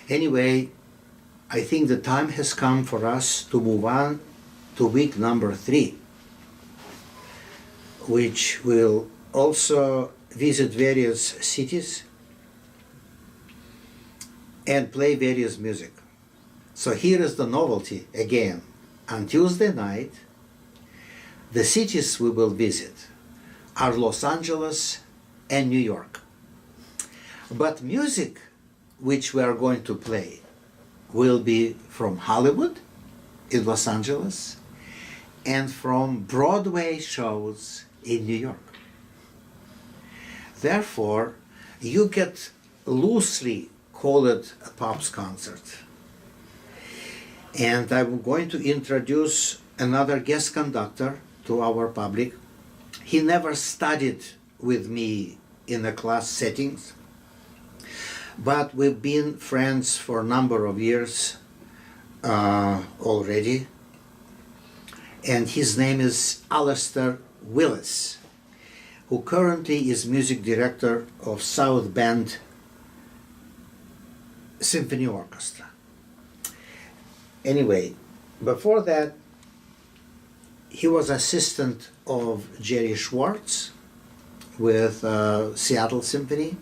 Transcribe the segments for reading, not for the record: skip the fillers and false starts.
Anyway, I think the time has come for us to move on to week number 3, which will also visit various cities and play various music. So here is the novelty again. On Tuesday night, the cities we will visit are Los Angeles and New York. But music which we are going to play will be from Hollywood in Los Angeles and from Broadway shows in New York. Therefore, you get loosely call it a pops concert. And I'm going to introduce another guest conductor to our public. He never studied with me in a class settings, but we've been friends for a number of years already. And his name is Alistair Willis, who currently is music director of South Bend Symphony Orchestra. Anyway, before that, he was assistant of Jerry Schwartz with Seattle Symphony.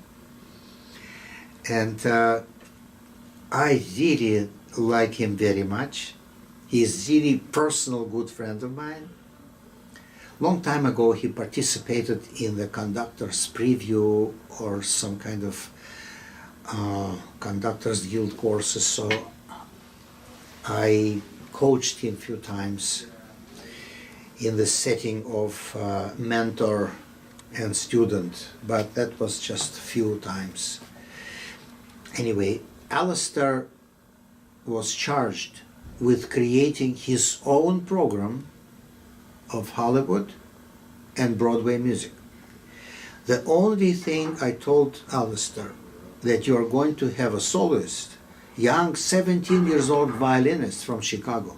And I really like him very much. He's really personal good friend of mine. Long time ago, he participated in the conductor's preview or some kind of conductor's guild courses, so I coached him a few times in the setting of mentor and student, but that was just a few times. Anyway, Alistair was charged with creating his own program of Hollywood and Broadway music. The only thing I told Alistair, that you are going to have a soloist, young 17 years old violinist from Chicago,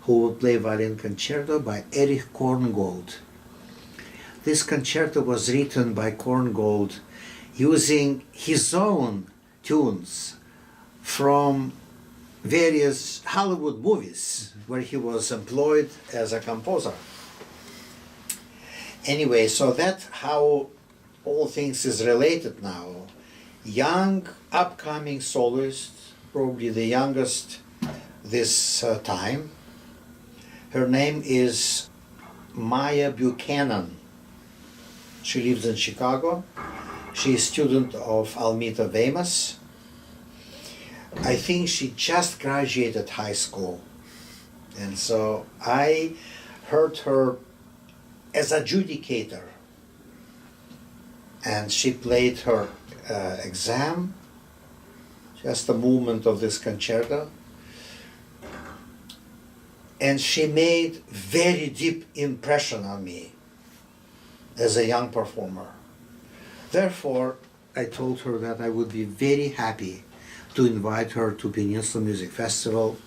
who will play violin concerto by Erich Korngold. This concerto was written by Korngold using his own tunes from various Hollywood movies where he was employed as a composer. Anyway, so that's how all things is related now. Young, upcoming soloist, probably the youngest this time. Her name is Maya Buchanan. She lives in Chicago. She is a student of Almita Wemus. I think she just graduated high school. And so I heard her as adjudicator. And she played her exam, just a movement of this concerto. And she made very deep impression on me as a young performer. Therefore, I told her that I would be very happy to invite her to Peninsula Music Festival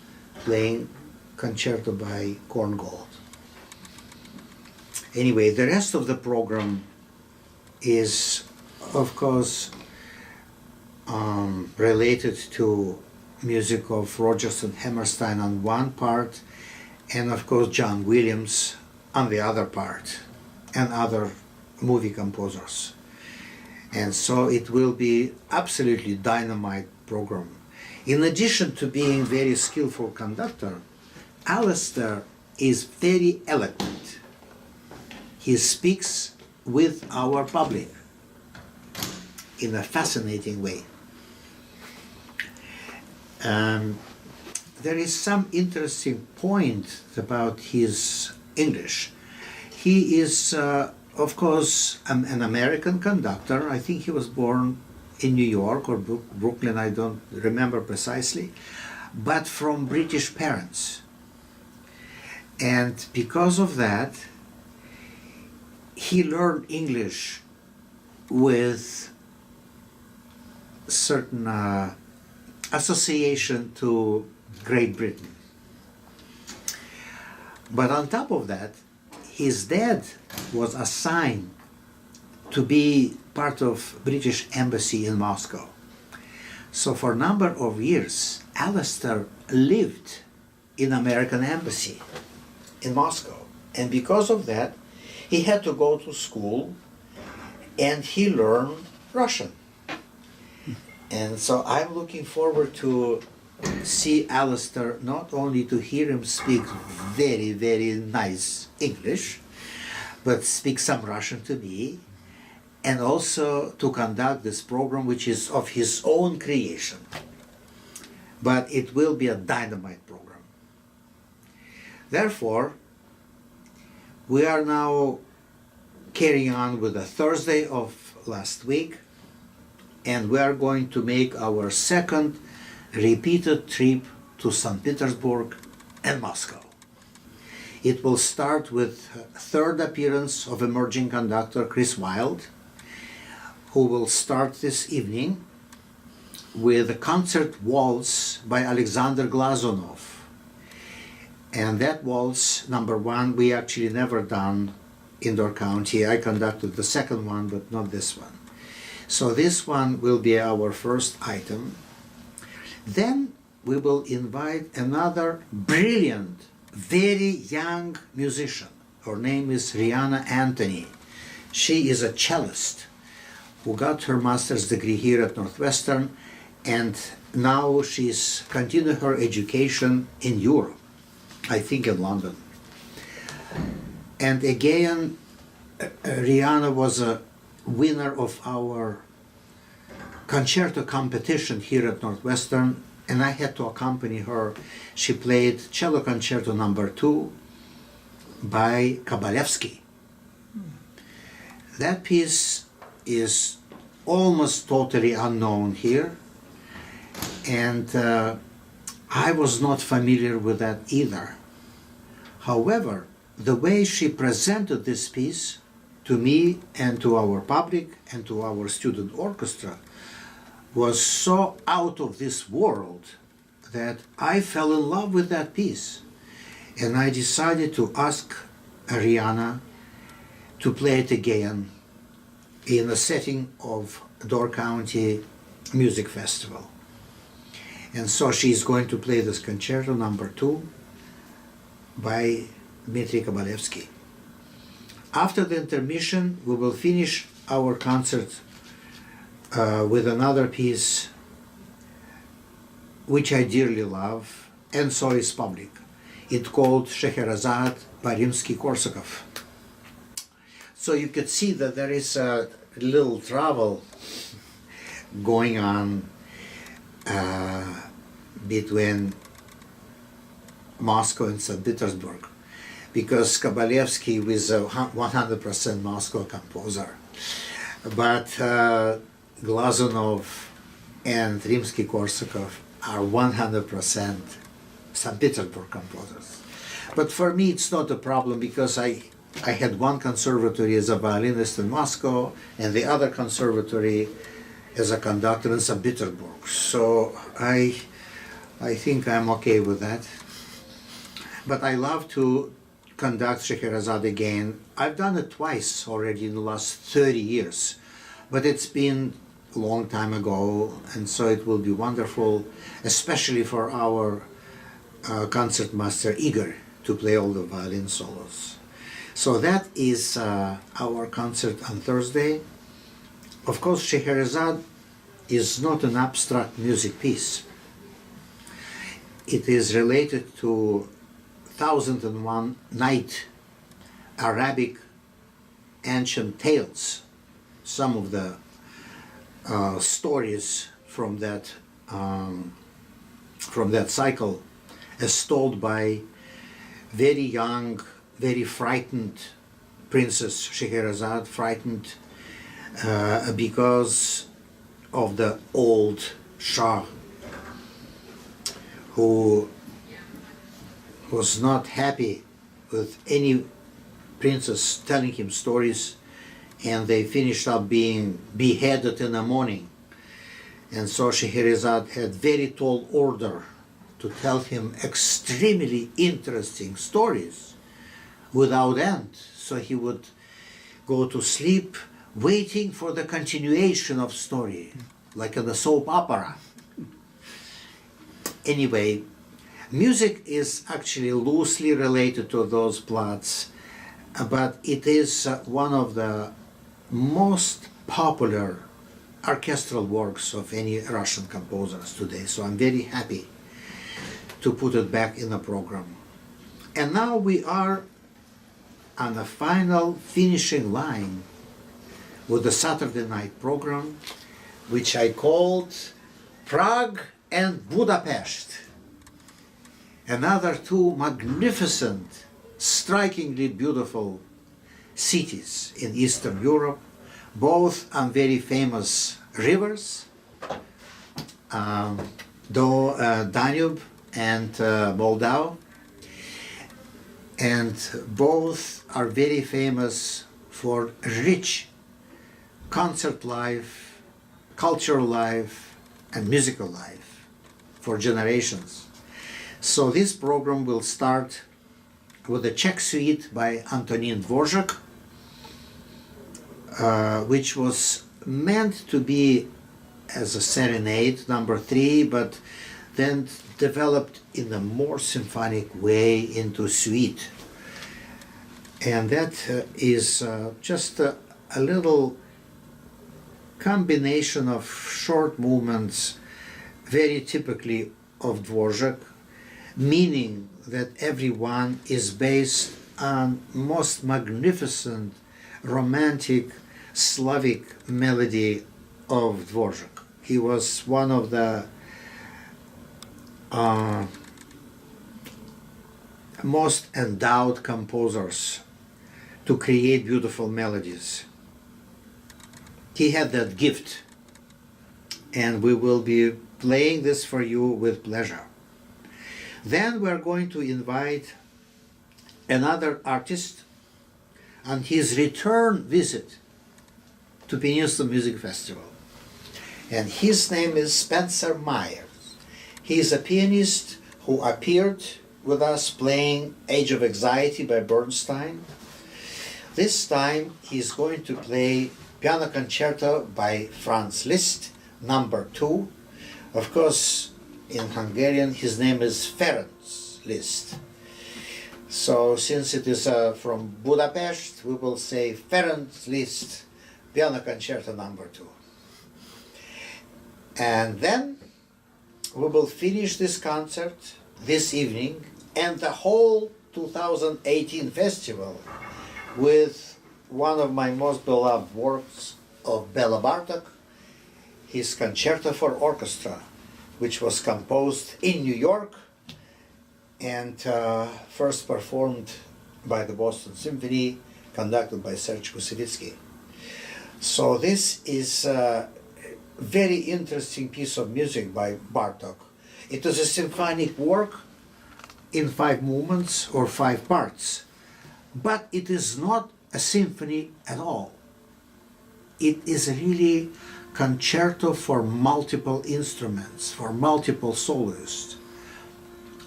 playing concerto by Korngold. Anyway, the rest of the program is, of course, related to music of Rodgers and Hammerstein on one part, and of course John Williams on the other part, and other movie composers. And so it will be absolutely dynamite program. In addition to being very skillful conductor, Alistair is very eloquent. He speaks with our public in a fascinating way. There is some interesting point about his English. He is, of course, an American conductor. I think he was born in New York or Brooklyn, I don't remember precisely, but from British parents. And because of that, he learned English with certain association to Great Britain. But on top of that, his dad was assigned to be part of British embassy in Moscow. So for a number of years, Alistair lived in American Embassy in Moscow. And because of that, he had to go to school and he learned Russian. And so I'm looking forward to see Alistair, not only to hear him speak very, very nice English, but speak some Russian to me, and also to conduct this program, which is of his own creation. But it will be a dynamite program. Therefore, we are now carrying on with the Thursday of last week, and we are going to make our second repeated trip to St. Petersburg and Moscow. It will start with third appearance of emerging conductor Chris Wilde, who will start this evening with a concert waltz by Alexander Glazunov. And that waltz, number one, we actually never done in Door County. I conducted the second one, but not this one. So this one will be our first item. Then we will invite another brilliant, very young musician. Her name is Rihanna Anthony. She is a cellist who got her master's degree here at Northwestern, and now she's continuing her education in Europe, I think in London. And again, Rihanna was a winner of our concerto competition here at Northwestern, and I had to accompany her. She played Cello Concerto No. 2 by Kabalevsky. That piece is almost totally unknown here, and I was not familiar with that either. However, the way she presented this piece to me and to our public and to our student orchestra was so out of this world that I fell in love with that piece. And I decided to ask Rihanna to play it again in the setting of Door County Music Festival. And so she's going to play this Concerto No. 2 by Dmitry Kabalevsky. After the intermission, we will finish our concert with another piece which I dearly love, and so is public. It's called Scheherazade by Rimsky-Korsakov. So you could see that there is a little travel going on between Moscow and St. Petersburg, because Kabalevsky was a 100% Moscow composer, but Glazunov and Rimsky-Korsakov are 100% St. Petersburg composers. But for me it's not a problem, because I had one conservatory as a violinist in Moscow and the other conservatory as a conductor in St. Petersburg. So I think I'm okay with that. But I love to conduct Scheherazade again. I've done it twice already in the last 30 years, but it's been a long time ago, and so it will be wonderful, especially for our concertmaster Igor to play all the violin solos. So that is our concert on Thursday. Of course, Scheherazade is not an abstract music piece. It is related to 1001 Night Arabic ancient tales. Some of the stories from that cycle, as told by very young, very frightened Princess Scheherazade, frightened because of the old Shah, who was not happy with any princess telling him stories, and they finished up being beheaded in the morning. And so Scheherazade had very tall order to tell him extremely interesting stories without end. So he would go to sleep waiting for the continuation of story, like in a soap opera. Anyway, music is actually loosely related to those plots, but it is one of the most popular orchestral works of any Russian composers today. So I'm very happy to put it back in the program. And now we are on the final finishing line with the Saturday night program, which I called Prague and Budapest. Another two magnificent, strikingly beautiful cities in Eastern Europe, both on very famous rivers, Danube and Moldau, and both are very famous for rich concert life, cultural life, and musical life for generations. So this program will start with a Czech suite by Antonín Dvořák, which was meant to be as a serenade, number 3, but then developed in a more symphonic way into suite. And that is just a little combination of short movements, very typically of Dvořák, meaning that every one is based on most magnificent, romantic, Slavic melody of Dvořák. He was one of the most endowed composers to create beautiful melodies. He had that gift, and we will be playing this for you with pleasure. Then we're going to invite another artist on his return visit to Peninsula Music Festival. And his name is Spencer Myers. He is a pianist who appeared with us playing Age of Anxiety by Bernstein. This time he's going to play Piano Concerto by Franz Liszt, number 2. Of course, in Hungarian his name is Ferenc Liszt. So since it is from Budapest, we will say Ferenc Liszt, Piano Concerto number 2. And then we will finish this concert this evening and the whole 2018 festival with one of my most beloved works of Bela Bartok, his Concerto for Orchestra, which was composed in New York and first performed by the Boston Symphony, conducted by Serge Koussevitzky. So this is a very interesting piece of music by Bartok. It is a symphonic work in 5 movements or 5 parts, but it is not a symphony at all. It is really concerto for multiple instruments, for multiple soloists.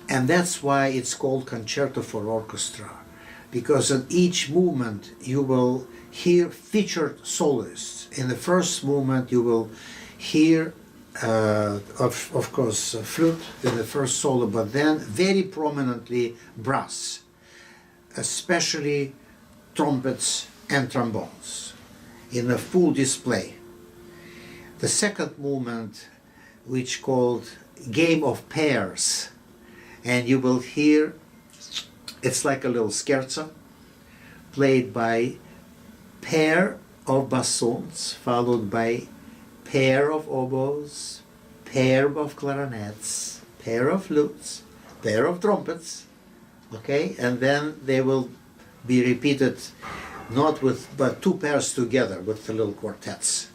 And that's why it's called Concerto for Orchestra, because in each movement you will hear featured soloists. In the first movement you will hear, of course, flute in the first solo, but then very prominently brass, especially trumpets and trombones, in a full display. The second movement, which called Game of Pairs, and you will hear, it's like a little scherzo, played by pair of bassoons, followed by pair of oboes, pair of clarinets, pair of flutes, pair of trumpets, okay, and then they will be repeated not with but 2 pairs together with the little quartets.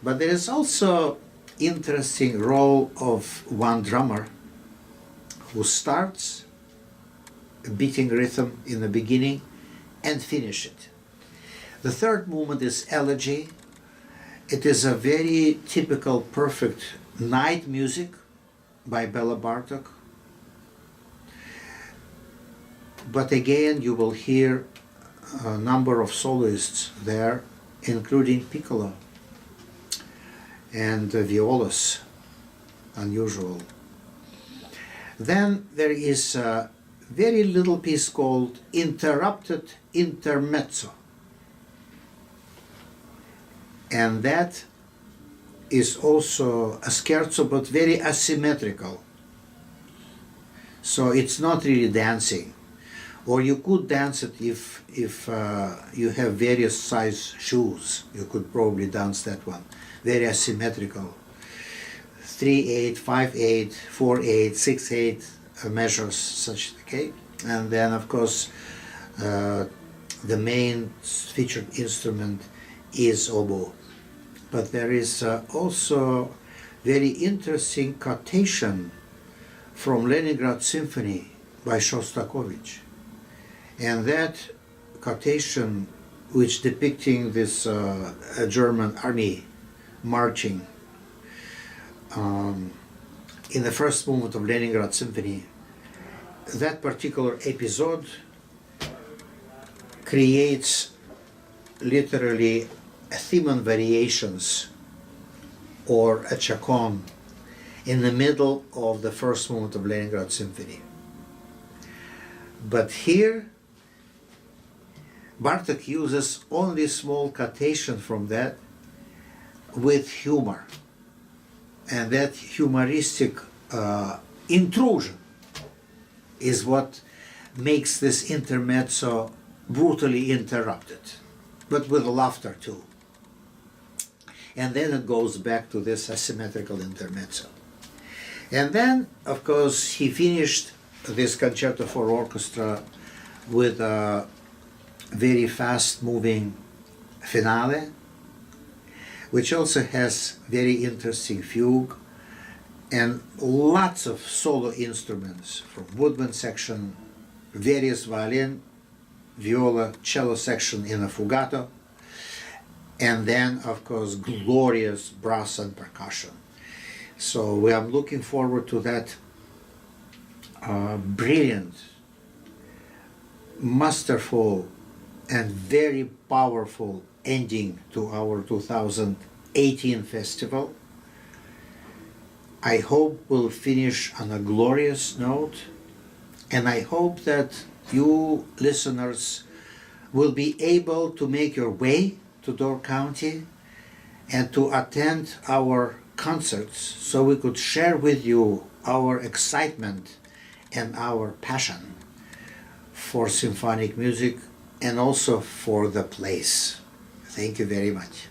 But there is also interesting role of one drummer who starts a beating rhythm in the beginning and finish it. The third movement is Elegy. It is a very typical, perfect night music by Bela Bartok. But again, you will hear a number of soloists there, including piccolo and violas, unusual. Then there is a very little piece called Interrupted Intermezzo. And that is also a scherzo, but very asymmetrical. So it's not really dancing. Or you could dance it if you have various size shoes. You could probably dance that one. Very asymmetrical. 3/8, 5/8, 4/8, 6/8 measures such, okay? And then of course the main featured instrument is oboe. But there is also very interesting quotation from Leningrad Symphony by Shostakovich. And that quotation, which depicting this German army marching in the first movement of Leningrad Symphony, that particular episode creates literally a theme and variations or a chaconne in the middle of the first movement of Leningrad Symphony. But here Bartók uses only small quotation from that with humor, and that humoristic intrusion is what makes this intermezzo brutally interrupted, but with laughter too. And then it goes back to this asymmetrical intermezzo. And then, of course, he finished this concerto for orchestra with a very fast-moving finale, which also has very interesting fugue and lots of solo instruments from woodwind section, various violin, viola, cello section in a fugato, and then, of course, glorious brass and percussion. So I'm looking forward to that brilliant, masterful, and very powerful ending to our 2018 festival. I hope we'll finish on a glorious note, and I hope that you listeners will be able to make your way to Door County and to attend our concerts so we could share with you our excitement and our passion for symphonic music and also for the place. Thank you very much.